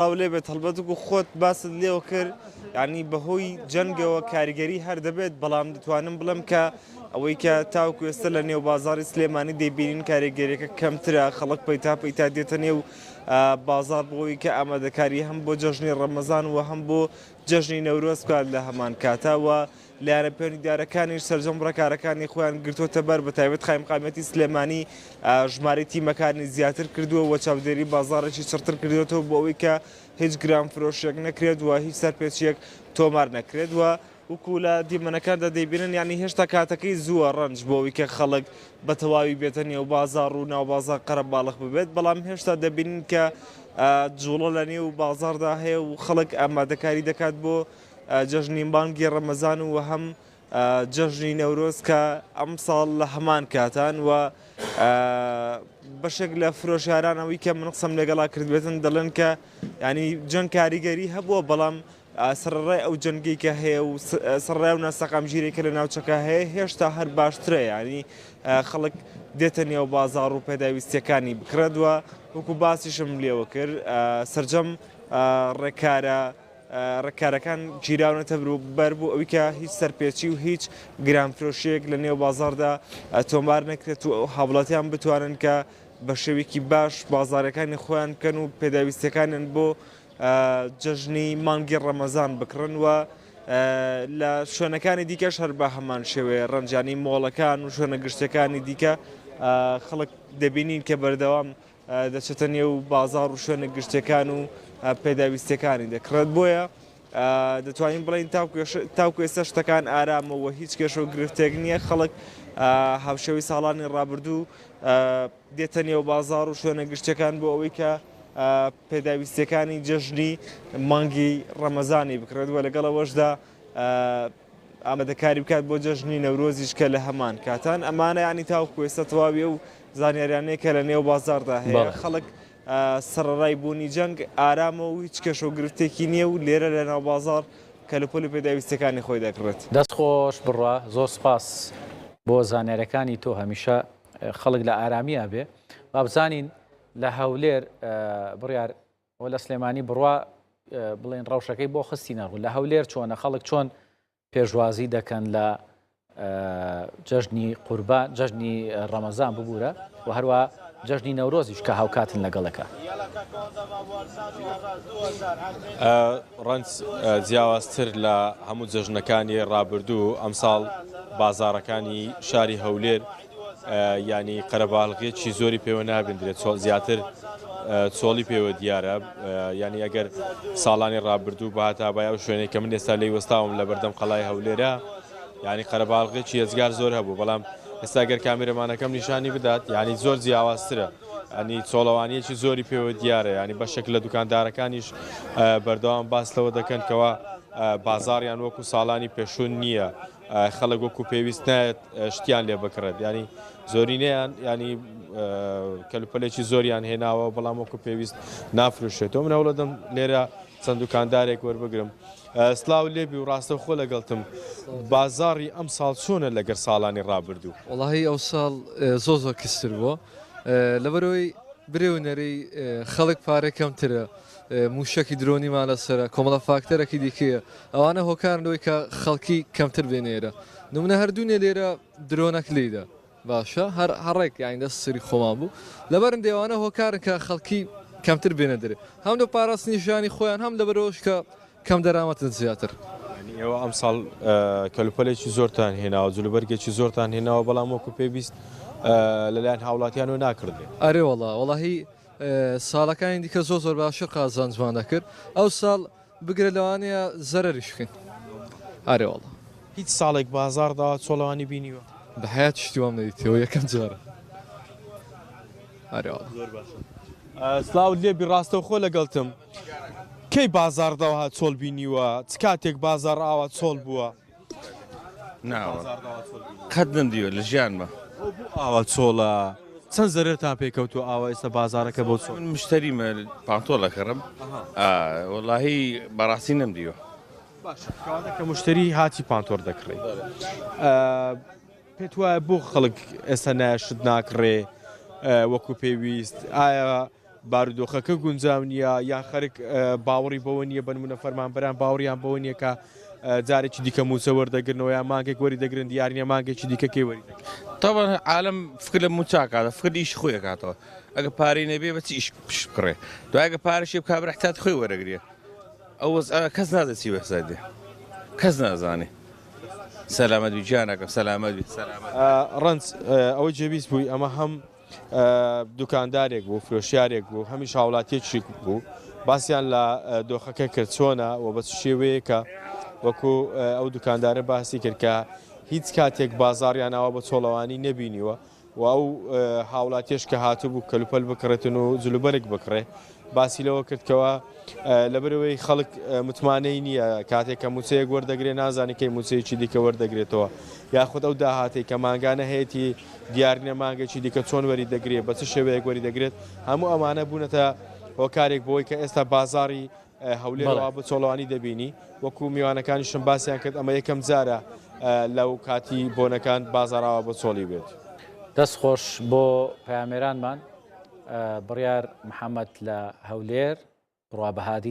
لێ بێت هەڵبەت و خۆت باست لێوە کرد ینی بەهۆی جەنگەوە کاریگەری هەر دەبێت بەڵام دەتوانم بڵم کە ئەوەی کە تاوکو ئێستا لە نێو بازاری سلێمانی دەیبینین کاریگەریەکە کەمترە خەڵک پەیتا دێتە نێو بازار بۆی کە ئامادەکاری هەم بۆ جەژنی ڕەمەزان و هەم بۆ جەژنی نەورۆز بکات لە هەمان کاتەوە لایەنە پەیوەندیدارەکانیش سەرجەم ڕێکارەکانی خۆیان گرتوۆتە بەر بە تایبەت خایمقامەتی سلێمانی ژمارەی تیمەکانی زیاتر کردووە و چاودێری بازارێکی چڕتر کردوێتەوە بۆ ئەوەی کە هیچ گرام فرۆشیێک نەکرێت و هیچ سەرپێچیەک تۆمار نەکرێت وە وەکو لە دیمەنەکاندا دەیبینن ینی هێشتا کاتەکەی زووە ڕەنج بۆ ئەوەی کە خەڵک بە تەواوی بێتە نێو بازار و ناو بازار قەرە باڵق ببێت بەڵام هێشتا دەبینین کە جوڵە لە نێو بازاردا هەیە و خەڵک ئامادەکاری دەکات بۆ جەژنی بانگی ڕەمەزان و هەم جەژنی نەورۆز کە ئەم ساڵ لە هەمان کاتان و بەشێک لە فرۆشارانەوەی کە من قسەم لەگەڵا کردبێتن دەڵێن کە ینی جەنگ کاریگەری هەبووە بەڵام سەرڕای ئەو جەنگی کە هەیە و سەرڕای و ناسەقام ژیرێکە لە ناوچەکە هەیە هێشتا هەر باشترە ینی خەڵک دێتە نێو بازار و پێداویستیەکانی بکرێتوە وەکو باسیشم لێوە کرد سەرجەم ڕێکارەکان گیراونەتە بەر بوو ئەوی کە هیچ سەرپێچی و هیچ گرانفرۆشیەک لە نێو بازاردا تۆمار نەکرێت و هاوڵاتیان بتوانن کە بە شێوێکی باش بازارەکانی خۆیان بکەن و پێداویستەکانن بۆ جەژنی مانگی ڕەمەزان بکڕن و لە شوێنەکانی دیکەش هەر بە هەمان شێوەیە ڕەنجانی مۆڵەکان و شوێنە گشتەکانی دیکە خەڵک دەبینین کە بەردەوام دەچێتە نێو بازار و شوێنە گشتەکان و پێداویستەکانی دەکڕێت بۆیە دەتوانین بڵین تاوکو ئێستا شتەکان ئارامەوە هیچ کێشە و گرفتێک نییە خەڵک هاوشێوی ساڵانی ڕابردوو دێتە نێو بازار و شوێنە گشتەکان بۆ ئەوەی کە پێداویستەکانی جەژنی مانگی ڕەمەزانی بکرێت وە لەگەڵەوەشدا ئامادەکاری بکات بۆ جەژنی نەورۆزیش کە لە هەمان کاتان ئەمانە ینی تاوکو ئێستا تەواوی و زانیاریانەیە کە لە نێو بازاردا هەیە خەڵک سەرڕای بوونی جەنگ ئارامە و هیچ کەش و گرفتێکی نییە و لێرە لە ناو بازار کە لە پۆلی پێداویستەکانی خۆی دەکڕێت. دەست خۆش بڕە زۆر سپاس بۆ زانیارەکانی تۆ هەمیشە خەڵک لە ئارامیە بێ با بزانین لە هەولێر بڕیار ئەو لە سلێمانی بڕوا بڵێن ڕەوشەکەی بۆ خستی نەڕوو لە هەولێر چۆنە خەڵک چۆن پێشوازی دەکەن لە جەژنی قوربان جەژنی ڕەمەزان ببوورە و هەروە جەژنی نەورۆزیش کە هاوکاتن لەگەڵەکە ڕەنج جیاوازتر لە هەموو جەژنەکانی ڕابردوو ئەمساڵ بازارەکانی شاری هەولێر ینی قەرەباڵغێکی زۆری پێوە نابێنرێت زیاتر چۆڵی پێوە دیارە ینی ئەگەر ساڵانی ڕابردوو بە هاتابایە و شوێنێک کە من ئێستا لی وەستاوم لە بەردەم قەڵای هەولێرە ینی قەرەباڵغێکی هێزگار زۆر هەبوو بەڵام ئێستا گەر کامێرەمانەکەم نیشانی بدات ینی زۆر جیاوازترە ئەنی چۆڵەوانیەکی زۆری پێوە دیارە ینی بەشێک لە دوکاندارەکانیش بەردەوام باس لەوە دەکەن کەەوە بازاریان وەکو ساڵانی پێشون نییە خەڵک وەکو پێویست نایەت شتیان لێ بکڕێت ینی زۆرینەیان ینی کەلوپەلێکی زۆریان هێناوە بەڵام وەکو پێویست نافرۆشێتەوە من هەوڵە دەم لێرە چەند دوکاندارێک وەربگرم سلااو لێبی و ڕاستە خۆ لەگەڵتم بازاری ئەم ساڵ چۆنە لەگەر ساڵانی ڕابردوو وڵی ئەو ساڵ زۆر کەستر بووە لەبەرەوەی برێونەرەی خەڵک پارێک کەمترە موشکی درۆنیمان لەسرە کۆمەڵە فاکتەرێکی دیکەیە ئەوانە هۆکارنەوەی کە خەڵکی کەمتر بێنێرە نمونە هەردوونێ لێرە درۆنەک لیدا باشە هەڕێک یان دەست سری خۆمان بوو لەبەرن دێوانە هۆکارن کە خەڵکی کەمتر بێنە دەرێ هەم لە پاراستنیشانی خۆیان هەم لەبەرەوەش کە کەم دەرامەتن زیاتر ئێوە ئەم ساڵ کەلوپەلێکی زۆرتان هێناوە جلوبەرگێکی زۆرتان هێناوە بەڵام وەکو پێویست لەلایەن هاوڵاتیان و ناکردێ ئەرێ وەڵی ساڵەکانی دیکە زۆر باشتر قازانجوان دەکرد ئەو ساڵ بگرە لەوانەیە زەرریشکن ئارێوەڵ هیچ ساڵێک بازاردا چۆڵەوانی بینیوە بە حیات شتیوام نەدیتەوە یەکەم جارە ئارێوەڵ سلااو لێبی ڕاستە خۆ لەگەڵتم کەی بازارداوە چۆڵ بینیوە چ کاتێک بازار ئاوا چۆڵ بووە ناوە قەت نەمدیوە لە ژیانمە ئاوا چۆڵە چەند زەرتان پێکەوتو ئاوا ئێستا بازارەکە بۆ چۆن مشتریمە پانتۆڵە کەڕم وەڵاهی بەڕاستی نەمدیوە کە مشتری هاتی پانتۆر دەکڕێت پێت وایە بۆ خەڵک ئێستا نایشت ناکڕێ وەکو پێویست ئایا بارودۆخەکە گونجاو نییە یان خەرک باوەڕی بەوە نییە بنمونە فەرمانبەران باوەڕیان بەوە نییە کە جارێکی دیکە موچە وەردەگرنەوە یان مانگێک وەری دەگرن دیارینە مانگێکی دیکە کێ وەری دەگرن. طبعا عالم فکر لە موچا کاتە فکر ئیش خۆی کاتەوە ئەگە پارەی نەبێ بەچی ئیش پش بکڕێ دوای ئەگە پارەشی بکا بەرەحتات خۆی وەرەگرێ ئەو کەس نازەچی بەسادێ کەس نازانێ سەلامەت بی گیانەکەم سەلامەت بی سەلامەت. ڕەنج ئەوەی جێبیست بووی ئەمە هەم دوکاندارێک بوو فرۆشیارێک بوو هەمیش هاوڵاتیەکی بوو باسییان لە دۆخەکە کرد چۆنە و بە شێوەیەکە وەکو ئەو دوکاندارە باسی کرد کە هیچ کاتێک بازاڕیانەوە بە چۆڵەوانی نەبینیوە و ئەو هاوڵاتیش کە هاتوو بوو کەلوپەل بکڕێتن و جلوبەرێک بکڕێ باسی لەوە کردکەوە لەبەرەوەی خەڵک متمانەی نییە کاتێک کە موچەیەک وەردەگرێت نازانی کەی موچەیەکی دیکە وەردەگرێتەوە یاخود ئەو داهاتێک کە ماگانە هەیەی دیارینە مانگێکی دیکە چۆن وەری دەگرێت بە چ شێوەیەک وەری دەگرێت هەموو ئەمانە بوونەتە هۆکارێک بۆی کە ئێستا بازاری هەولێرەوە بە چۆڵەوانی دەبینی وەکو میوانەکانیشم باسییان کرد ئەمە یەکەم جارە لەو کاتی بۆنەکان بازاراوە بە چۆڵی بێت. دەست خۆش بۆ پەیامێرانمان بڕیار محەممەد لە هەولێر ڕوا بەهادین